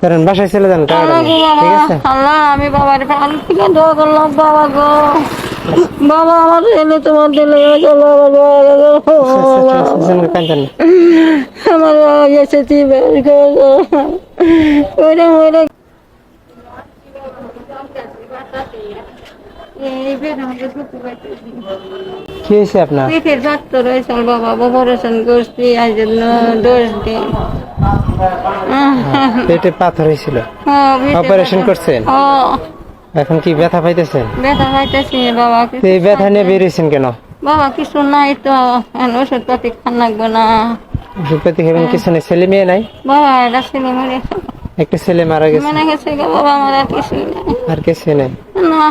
কারণ বাসায় চলে যান, টাকা আল্লাহ গো ঠিক বাবা, আছে? আল্লাহ আমি বাবার প্রাণ থেকে দোয়া করলাম বাবা গো। বাবা আমার এনে তোমার দিলে বাবা গো, আচ্ছা আচ্ছা ঠিক আছে, জানগা কাঁদেন না। আমার বাবা গেছে ওইটা ওইটা কি হয়েছে আপনার? পেটের রক্ত রয়েছে বাবা, অপারেশন করছি আজ জন্য 10 দিন। পেটে পাথর হয়েছিল, অপারেশন করছেন? এখন কি ব্যথা পাইতেছেন? ব্যথা পাইতেছি বাবা। তো এই ব্যথা নিয়ে বেরিয়েছেন কেন? বাবা কিছু নাই তো, ওষুধ পাতি খান লাগবে না। ওষুধ পাতি খাবেন, কিছু নেই? ছেলে মেয়ে নাই? বাবা এটা ছেলে মেরে একটা ছেলে মারা গেছে। মনে গেছে গো বাবা, আমার আর কিছু নেই আর কিছু নেই? না।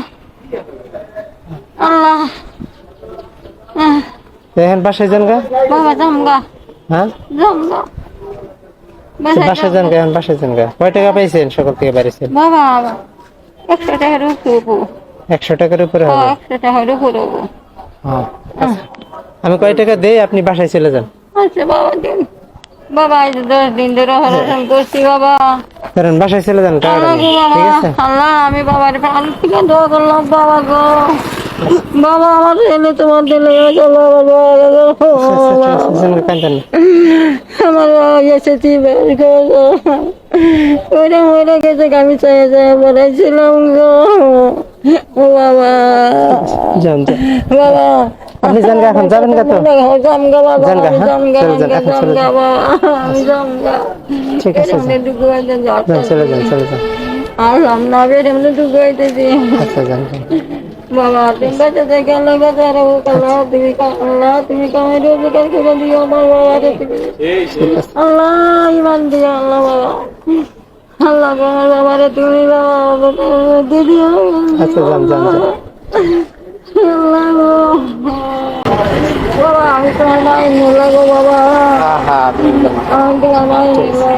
আল্লাহ তো এখন বাসায় যান গা। বাবা জামগা হ্যাঁ জামগা বাসায় যান গা, এখন বাসায় যান গা। কয় টাকা পাইছেন সকাল থেকে বাড়িছেন? বাবা 100 টাকার উপর। 100 টাকার উপরে হবে? 100 টাকার উপর হবো। হ্যাঁ আচ্ছা। আমি কয় টাকা দেই, আপনি বাসায় চলে যান। আচ্ছা বাবা দিন। বাবা আজ 10 দিন ধরে অপারেশন করছি বাবা। কারণ বাসায় চলে যান, টাকা আল্লাহ গো বাবা, ঠিক আছে? আল্লাহ আমি বাবার প্রাণ থেকে দোয়া করলাম বাবা গো। বাবা আমার এনে তোমার দিলে বাবা গো। আচ্ছা আচ্ছা ঠিক আছে, জানগা কাঁদেন না। আমার বাবা গেছে ওইটা ওইটা গেছে, আমি চাই বলেছিলাম গো। ও বাবা যান যান, বাবা আপনি যান গা, এখন যাবেন গা তো? জামগা বাবা, যান গা, আমি হ্যাঁ জামগা, চলে যান, এখন চলে জামগা যান। বাবা, আমি জামগা। ঠিক আছে যান, যান চলে যান, চলে যান। আল্লাহ না বের এমনি ঢুকে হইতেছি আচ্ছা যান যান। বাবা। তুমি বাঁচাতে গেলে বাঁচারে আল্লাহ, তুমি আল্লাহ তুমি কামাই রোজগার করে দিও আমার বাবা, তুমি ঠিক আছে। আল্লাহ ইমান দিও আল্লাহ বাবা। আল্লাহ গো আমার বাবারে তুমি বাবা দিদিও আচ্ছা যান যান যান। আল্লাহ গো বাবা, আমি তোমার মায়ের নিলে গো বাবা, হ্যাঁ হ্যাঁ আমি তোমার মায়ের নিলে